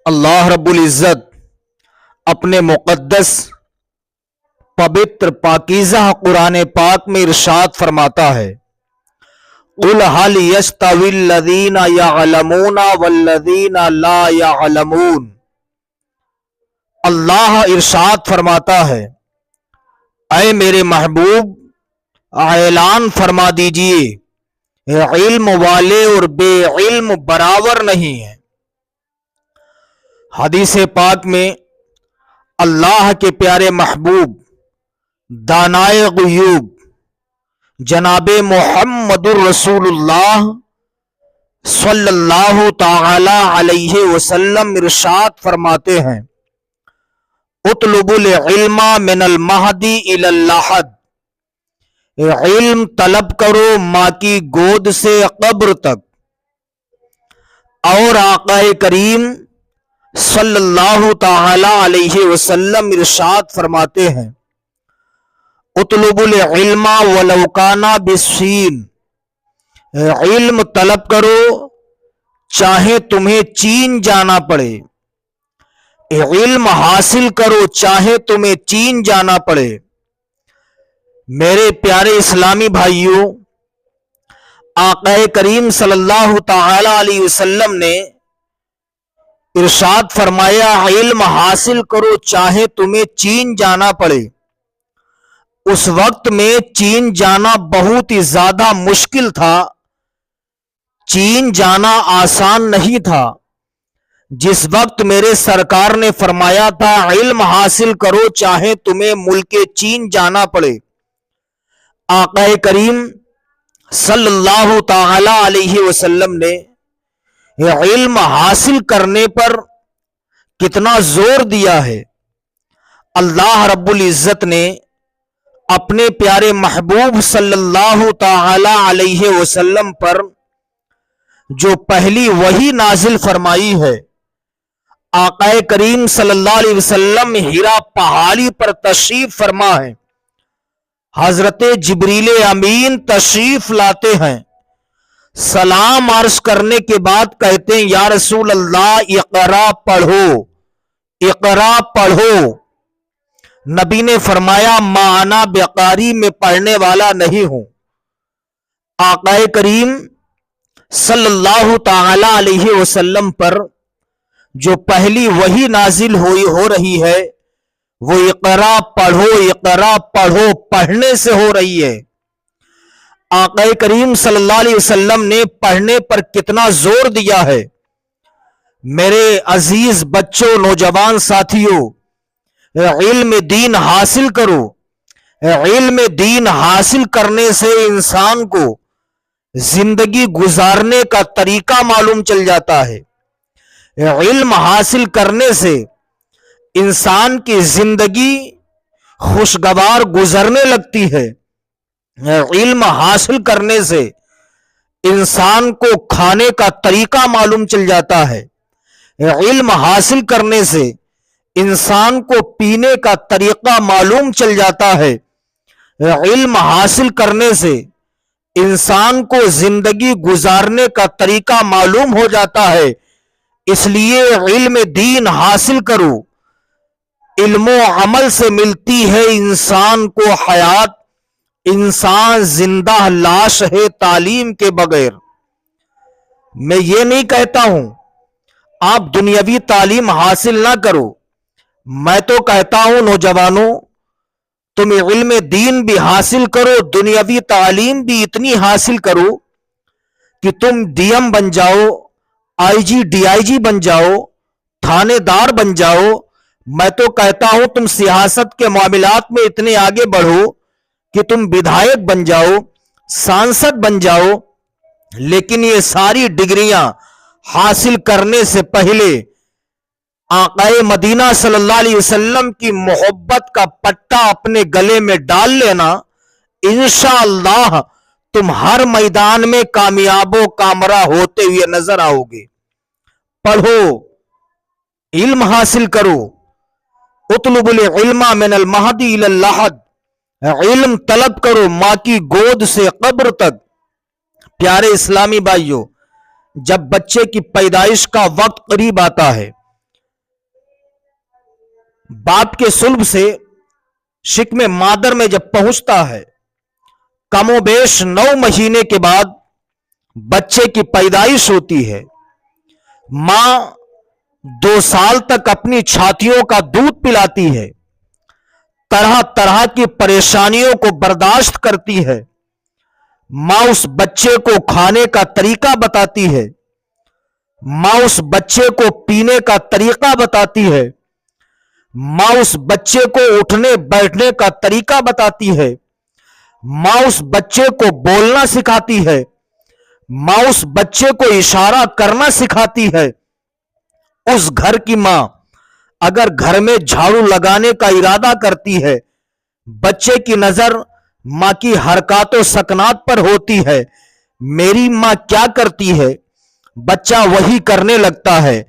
اللہ رب العزت اپنے مقدس پوتر پاکیزہ قرآن پاک میں ارشاد فرماتا ہے، قُلْ هَلْ يَسْتَوِي الَّذِينَ يَعْلَمُونَ وَالَّذِينَ لَا يَعْلَمُونَ۔ اللہ ارشاد فرماتا ہے، اے میرے محبوب اعلان فرما دیجئے، علم والے اور بے علم برابر نہیں ہیں۔ حدیث پاک میں اللہ کے پیارے محبوب دانائے غیوب جناب محمد الرسول اللہ صلی اللہ تعالی علیہ وسلم ارشاد فرماتے ہیں، اطلبوا العلم من المہدی الی اللحد، علم طلب کرو ماں کی گود سے قبر تک۔ اور آقا کریم صلی اللہ تعالی علیہ وسلم ارشاد فرماتے ہیں، اطلبوا العلم ولو کان بالصین، علم طلب کرو چاہے تمہیں چین جانا پڑے، علم حاصل کرو چاہے تمہیں چین جانا پڑے۔ میرے پیارے اسلامی بھائیوں، آقا کریم صلی اللہ تعالی علیہ وسلم نے ارشاد فرمایا، علم حاصل کرو چاہے تمہیں چین جانا پڑے۔ اس وقت میں چین جانا بہت ہی زیادہ مشکل تھا، چین جانا آسان نہیں تھا۔ جس وقت میرے سرکار نے فرمایا تھا علم حاصل کرو چاہے تمہیں ملک چین جانا پڑے، آقا کریم صلی اللہ تعالی علیہ وسلم نے علم حاصل کرنے پر کتنا زور دیا ہے۔ اللہ رب العزت نے اپنے پیارے محبوب صلی اللہ تعالی علیہ وسلم پر جو پہلی وحی نازل فرمائی ہے، آقا کریم صلی اللہ علیہ وسلم ہیرا پہاڑی پر تشریف فرما ہے، حضرت جبریل امین تشریف لاتے ہیں، سلام عرض کرنے کے بعد کہتے ہیں، یا رسول اللہ اقرا پڑھو، اقرا پڑھو۔ نبی نے فرمایا، ما انا بقاری، میں پڑھنے والا نہیں ہوں۔ آقا کریم صلی اللہ تعالی علیہ وسلم پر جو پہلی وحی نازل ہو رہی ہے، وہ اقرا پڑھو، اقرا پڑھو پڑھنے سے ہو رہی ہے۔ آقا کریم صلی اللہ علیہ وسلم نے پڑھنے پر کتنا زور دیا ہے۔ میرے عزیز بچوں، نوجوان ساتھیوں، علم دین حاصل کرو۔ علم دین حاصل کرنے سے انسان کو زندگی گزارنے کا طریقہ معلوم چل جاتا ہے۔ علم حاصل کرنے سے انسان کی زندگی خوشگوار گزرنے لگتی ہے۔ علم حاصل کرنے سے انسان کو کھانے کا طریقہ معلوم چل جاتا ہے۔ علم حاصل کرنے سے انسان کو پینے کا طریقہ معلوم چل جاتا ہے۔ علم حاصل کرنے سے انسان کو زندگی گزارنے کا طریقہ معلوم ہو جاتا ہے۔ اس لیے علم دین حاصل کرو۔ علم و عمل سے ملتی ہے انسان کو حیات، انسان زندہ لاش ہے تعلیم کے بغیر۔ میں یہ نہیں کہتا ہوں آپ دنیاوی تعلیم حاصل نہ کرو، میں تو کہتا ہوں نوجوانوں، تم علم دین بھی حاصل کرو، دنیاوی تعلیم بھی اتنی حاصل کرو کہ تم ڈی ایم بن جاؤ، آئی جی ڈی آئی جی بن جاؤ، تھانے دار بن جاؤ۔ میں تو کہتا ہوں تم سیاست کے معاملات میں اتنے آگے بڑھو کہ تم ودھائک بن جاؤ، سانسد بن جاؤ۔ لیکن یہ ساری ڈگریاں حاصل کرنے سے پہلے آقا مدینہ صلی اللہ علیہ وسلم کی محبت کا پٹا اپنے گلے میں ڈال لینا، انشاءاللہ تم ہر میدان میں کامیاب و کامرا ہوتے ہوئے نظر آؤ گے۔ پڑھو، علم حاصل کرو۔ اطلب العلم من المہدی الی اللحد، علم طلب کرو ماں کی گود سے قبر تک۔ پیارے اسلامی بھائیوں، جب بچے کی پیدائش کا وقت قریب آتا ہے، बाप के सुल्ब से शिकमे मादर में जब पहुंचता है, कमोबेश 9 महीने के बाद बच्चे की पैदाइश होती है। मां 2 साल तक अपनी छातियों का दूध पिलाती है, तरह तरह की परेशानियों को बर्दाश्त करती है। मां उस बच्चे को खाने का तरीका बताती है, मां उस बच्चे को पीने का तरीका बताती है, मां उस बच्चे को उठने बैठने का तरीका बताती है, मां उस बच्चे को बोलना सिखाती है, मां उस बच्चे को इशारा करना सिखाती है। उस घर की मां अगर घर में झाड़ू लगाने का इरादा करती है, बच्चे की नजर मां की हरकतों सकनात पर होती है। मेरी मां क्या करती है, बच्चा वही करने लगता है।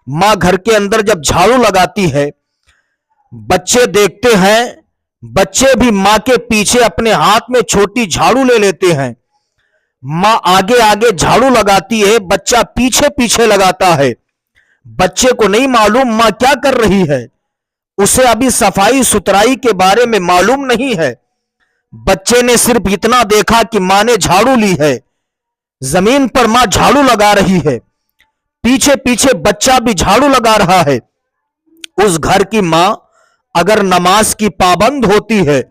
मां घर के अंदर जब झाड़ू लगाती है, बच्चे देखते हैं, बच्चे भी मां के पीछे अपने हाथ में छोटी झाड़ू ले लेते हैं। मां आगे आगे झाड़ू लगाती है, बच्चा पीछे पीछे लगाता है। बच्चे को नहीं मालूम मां क्या कर रही है, उसे अभी सफाई सुथराई के बारे में मालूम नहीं है। बच्चे ने सिर्फ इतना देखा कि मां ने झाड़ू ली है, जमीन पर मां झाड़ू लगा रही है, पीछे पीछे बच्चा भी झाड़ू लगा रहा है। उस घर की मां अगर नमाज की पाबंद होती है,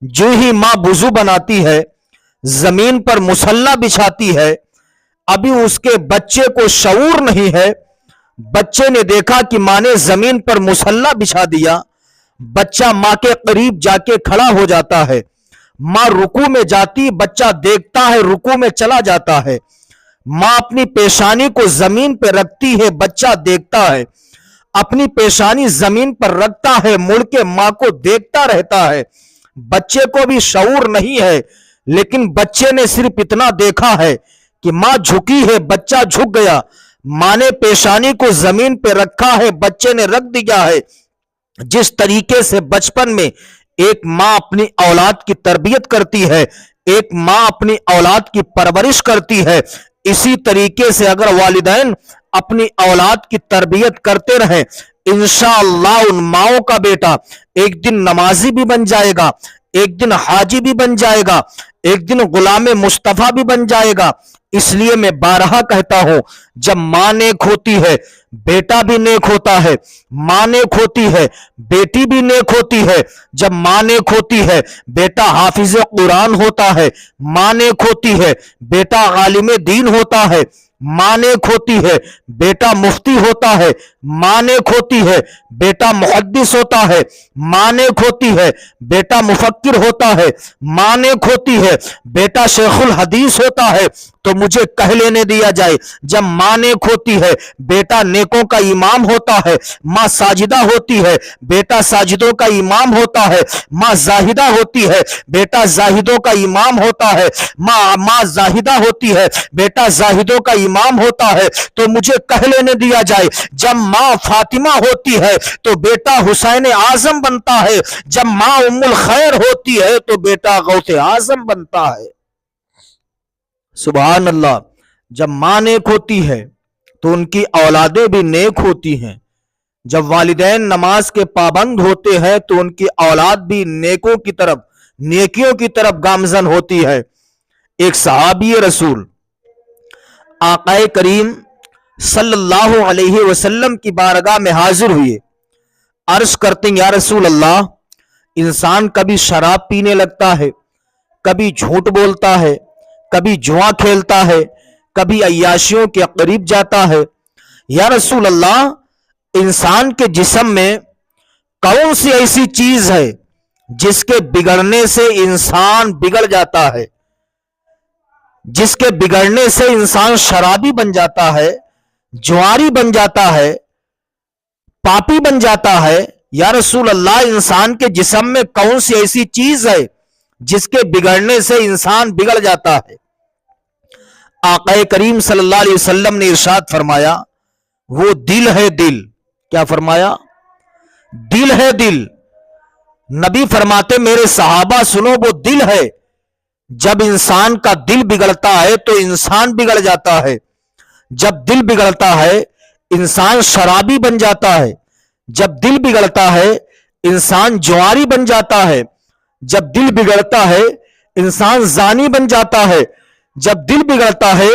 जो ही मां वुजू बनाती है, जमीन पर मुसल्ला बिछाती है, अभी उसके बच्चे को शऊर नहीं है। बच्चे ने देखा कि मां ने जमीन पर मुसल्ला बिछा दिया, बच्चा मां के करीब जाके खड़ा हो जाता है। मां रुकू में जाती, बच्चा देखता है, रुकू में चला जाता है। मां अपनी पेशानी को जमीन पर रखती है, बच्चा देखता है, अपनी पेशानी जमीन पर रखता है, मुड़ के मां को देखता रहता है। बच्चे को भी शऊर नहीं है, लेकिन बच्चे ने सिर्फ इतना देखा है कि मां झुकी है, बच्चा झुक गया। मां ने पेशानी को जमीन पे रखा है, बच्चे ने रख दिया है। जिस तरीके से बचपन में एक मां अपनी औलाद की तरबियत करती है, एक मां अपनी औलाद की परवरिश करती है, इसी तरीके से अगर वालिदैन अपनी औलाद की तरबियत करते रहे, इंशाअल्लाह उन माओं का बेटा एक दिन नमाजी भी बन जाएगा, एक दिन हाजी भी बन जाएगा, एक दिन गुलाम मुस्तफा भी बन जाएगा। इसलिए मैं बारहा कहता हूं, जब मां नेक होती है, बेटा भी नेक होता है। मां नेक होती है, बेटी भी नेक होती है। जब मां नेक होती है, बेटा हाफिज कुरान होता है। मां नेक होती है, बेटा आलिम दीन होता है। मां नेक होती है, बेटा मुफ्ती होता है। मां नेक होती है, बेटा मुहद्दिस होता है। मां नेक होती है, बेटा मुफक्किर होता है। मां नेक होती है, बेटा शेखुल हदीस होता है। तो मुझे कह लेने दिया जाए, जब मां नेक होती है, बेटा नेकों का इमाम होता है। मां साजिदा होती है, बेटा साजिदों का इमाम होता है। मां जाहिदा होती है, बेटा जाहिदों का इमाम होता है। मां जाहिदा होती है, बेटा जाहिदों का इमाम होता है। तो मुझे कह लेने दिया जाए, जब मां फातिमा होती है तो बेटा हुसैन आजम बनता है। जब मां उम्मुल खैर होती है तो बेटा गौसे आजम बनता है। सुभान अल्लाह। जब मां नेक होती है तो उनकी औलादें भी नेक होती हैं। जब वालिदैन नमाज के पाबंद होते हैं तो उनकी औलाद भी नेकों की तरफ, नेकियों की तरफ गामजन होती है। एक सहाबी रसूल आकाए करीम सल्लल्लाहु अलैहि वसल्लम की बारगाह में हाजिर हुए, अर्ज करते हैं, या रसूल अल्लाह, इंसान कभी शराब पीने लगता है, कभी झूठ बोलता है, कभी जुआ खेलता है, कभी अय्याशियों के करीब जाता है। या रसूल अल्लाह, इंसान के जिस्म में कौन सी ऐसी चीज है जिसके बिगड़ने से इंसान बिगड़ जाता है, जिसके बिगड़ने से इंसान शराबी बन जाता है, जुआरी बन जाता है, पापी बन जाता है। या रसूल अल्लाह, इंसान के जिस्म में कौन सी ऐसी चीज है जिसके बिगड़ने से इंसान बिगड़ जाता है? आक़ाए करीम सल्लल्लाहु अलैहि वसल्लम ने इरशाद फरमाया, वो दिल है दिल। क्या फरमाया? दिल है दिल। नबी फरमाते, मेरे सहाबा सुनो, वो दिल है। जब इंसान का दिल बिगड़ता है तो इंसान बिगड़ जाता है। जब दिल बिगड़ता है इंसान शराबी बन जाता है। जब दिल बिगड़ता है इंसान जुआरी बन जाता है। जब दिल बिगड़ता है इंसान जानी बन जाता है। जब दिल बिगड़ता है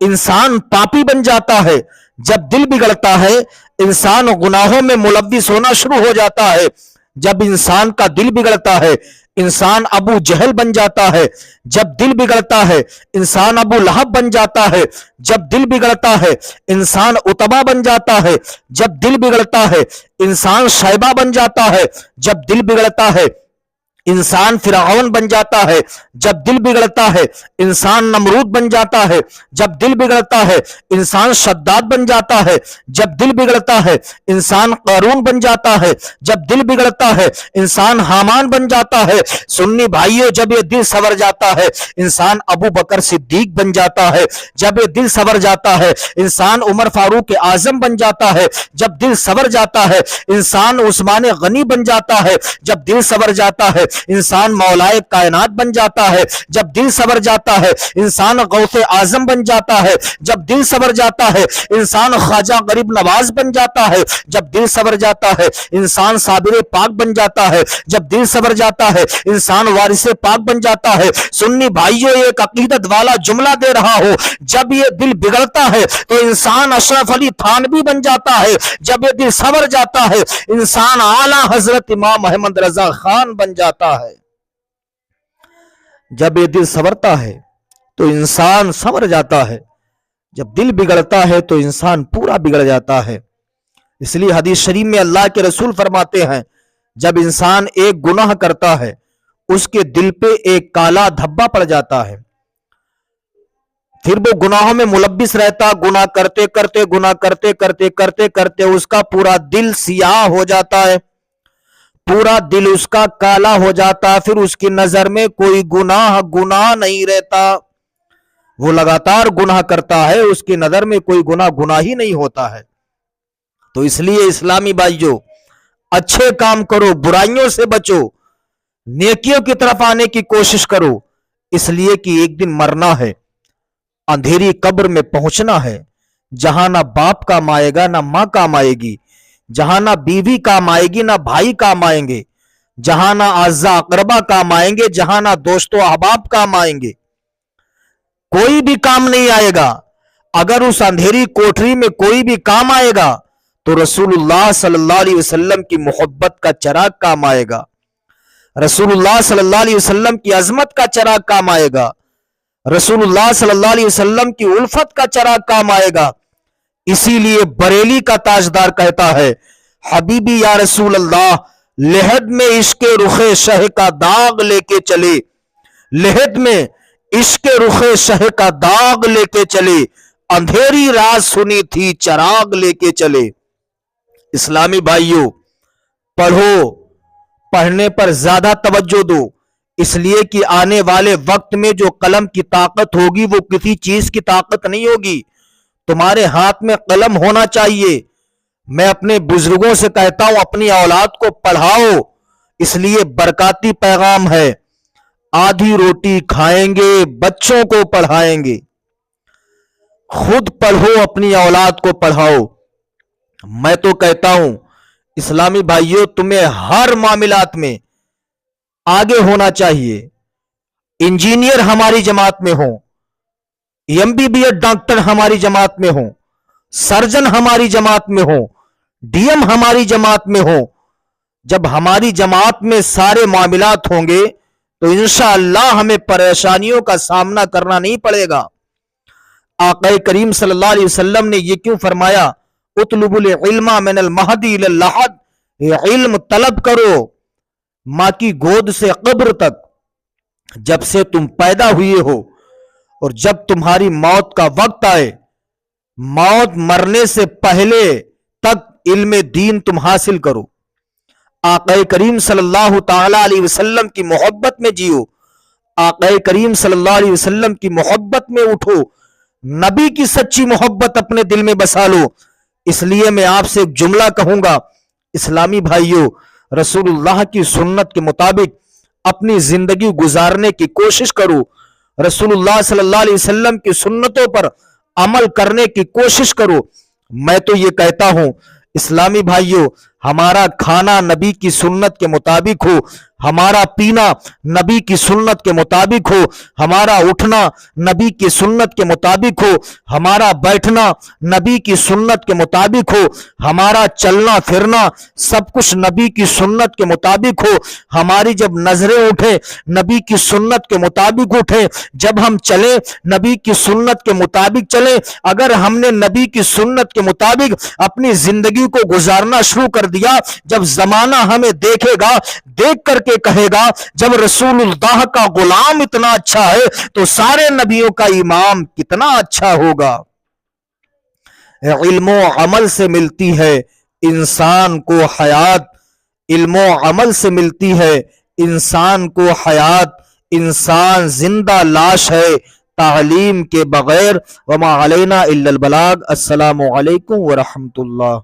इंसान पापी बन जाता है। जब दिल बिगड़ता है इंसान गुनाहों में मुलव्विस होना शुरू हो जाता है। जब इंसान का दिल बिगड़ता है इंसान अबू जहल बन जाता है। जब दिल बिगड़ता है इंसान अबू लहब बन जाता है। जब दिल बिगड़ता है इंसान उतबा बन जाता है। जब दिल बिगड़ता है इंसान शैबा बन जाता है। जब दिल बिगड़ता है इंसान फिरौन बन जाता है। जब दिल बिगड़ता है इंसान नमरूद बन जाता है। जब दिल बिगड़ता है इंसान शद्दाद बन जाता है। जब दिल बिगड़ता है इंसान कारून बन जाता है। जब दिल बिगड़ता है इंसान हामान बन जाता है। सुन्नी भाइयों, जब ये दिल सवर जाता है इंसान अबू बकर सिद्दीक बन जाता है। जब ये दिल सवर जाता है इंसान उमर फारूक आजम बन जाता है। जब दिल सवर जाता है इंसान उस्मान गनी बन जाता है। जब दिल सवर जाता है इंसान मौलाए कायनात बन जाता है। जब दिल सवर जाता है इंसान गौसे आजम बन जाता है। जब दिल सवर जाता है इंसान ख्वाजा गरीब नवाज बन जाता है। जब दिल सवर जाता है इंसान साबिर पाक बन जाता है। जब दिल सवर जाता है इंसान वारिसे पाक बन जाता है। सुन्नी भाइयों, एक अकीदत वाला जुमला दे रहा हो, जब ये दिल बिगड़ता है तो इंसान अशरफ अली थानवी बन जाता है। जब ये दिल सवर जाता है इंसान आला हजरत इमाम अहमद रजा खान बन जाता है। जब ये दिल संवरता है तो इंसान संवर जाता है। जब दिल बिगड़ता है तो इंसान पूरा बिगड़ जाता है। इसलिए हदीस शरीफ में अल्लाह के रसूल फरमाते हैं, जब इंसान एक गुनाह करता है उसके दिल पे एक काला धब्बा पड़ जाता है। फिर वो गुनाहों में मुलव्विस रहता, गुनाह करते करते गुनाह करते करते करते करते उसका पूरा दिल सियाह हो जाता है, पूरा दिल उसका काला हो जाता। फिर उसकी नजर में कोई गुनाह गुनाह नहीं रहता। वो लगातार गुनाह करता है, उसकी नजर में कोई गुनाह गुनाह ही नहीं होता है। तो इसलिए इस्लामी भाइयों, अच्छे काम करो, बुराइयों से बचो, नेकियों की तरफ आने की कोशिश करो, इसलिए कि एक दिन मरना है, अंधेरी कब्र में पहुंचना है, जहां ना बाप काम आएगा ना मां काम आएगी, जहां ना बीवी काम आएगी ना भाई काम आएंगे, जहां ना आज़ा अकरबा काम आएंगे, जहां ना दोस्तों अहबाब काम आएंगे, कोई भी काम नहीं आएगा। अगर उस अंधेरी कोठरी में कोई भी काम आएगा तो रसूलुल्लाह सल्लल्लाहु अलैहि वसल्लम की मोहब्बत का चिराग काम आएगा, रसूलुल्लाह सल्लल्लाहु अलैहि वसल्लम की अजमत का चिराग काम आएगा, रसूलुल्लाह सल्लल्लाहु अलैहि वसल्लम की उल्फत का चिराग काम आएगा। इसीलिए बरेली का ताजदार कहता है, हबीबी या रसूल अल्लाह, लेहद में इश्के रुखे शह का दाग लेके चले, लेहद में इश्के रुखे शह का दाग लेके चले, अंधेरी रात सुनी थी चिराग लेके चले। इस्लामी भाइयों, पढ़ो, पढ़ने पर ज्यादा तवज्जो दो, इसलिए कि आने वाले वक्त में जो कलम की ताकत होगी वो किसी चीज की ताकत नहीं होगी। तुम्हारे हाथ में कलम होना चाहिए। मैं अपने बुजुर्गों से कहता हूं, अपनी औलाद को पढ़ाओ, इसलिए बरकाती पैगाम है। आधी रोटी खाएंगे, बच्चों को पढ़ाएंगे। खुद पढ़ो, अपनी औलाद को पढ़ाओ। मैं तो कहता हूं इस्लामी भाइयों, तुम्हें हर मामलात में आगे होना चाहिए। इंजीनियर हमारी जमात में हो, एमबीबीएस डॉक्टर हमारी जमात में हो, सर्जन हमारी जमात में हो, डीएम हमारी जमात में हो। जब हमारी जमात में सारे मामलात होंगे तो इंशाअल्लाह हमें परेशानियों का सामना करना नहीं पड़ेगा। आक़ा करीम सल्लल्लाहु अलैहि वसल्लम ने यह क्यों फरमाया, उतलुबुल इल्मा मिनल महदी इलल लहद, इल्म तलब करो मां की गोद से कब्र तक, जब से तुम पैदा हुए हो और जब तुम्हारी मौत का वक्त आए, मौत मरने से पहले तक इल्म दीन तुम हासिल करो। आक़ा करीम सल्लल्लाहु ताला अलैहि वसल्लम की मोहब्बत में जियो, आक़ा करीम सल्लल्लाहु अलैहि वसल्लम की मोहब्बत में उठो, नबी की सच्ची मोहब्बत अपने दिल में बसा लो। इसलिए मैं आपसे एक जुमला कहूंगा, इस्लामी भाइयों, रसूलुल्लाह की सुन्नत के मुताबिक अपनी जिंदगी गुजारने की कोशिश करो, रसूलुल्लाह सल्लल्लाहु अलैहि वसल्लम की सुन्नतों पर अमल करने की कोशिश करो। मैं तो ये कहता हूं इस्लामी भाइयों, ہمارا کھانا نبی کی سنت کے مطابق ہو، ہمارا پینا نبی کی سنت کے مطابق ہو، ہمارا اٹھنا نبی کی سنت کے مطابق ہو، ہمارا بیٹھنا نبی کی سنت کے مطابق ہو، ہمارا چلنا پھرنا سب کچھ نبی کی سنت کے مطابق ہو، ہماری جب نظریں اٹھے نبی کی سنت کے مطابق اٹھے، جب ہم چلے نبی کی سنت کے مطابق چلے۔ اگر ہم نے نبی کی سنت کے مطابق اپنی زندگی کو گزارنا شروع کر دیا، جب زمانہ ہمیں دیکھے گا، دیکھ کر کے کہے گا جب رسول اللہ کا غلام اتنا اچھا ہے تو سارے نبیوں کا امام کتنا اچھا ہوگا۔ علم و عمل سے ملتی ہے انسان کو حیات، علم و عمل سے ملتی ہے انسان کو حیات، انسان زندہ لاش ہے تعلیم کے بغیر۔ وما علینا الا البلاغ۔ السلام علیکم ورحمۃ اللہ۔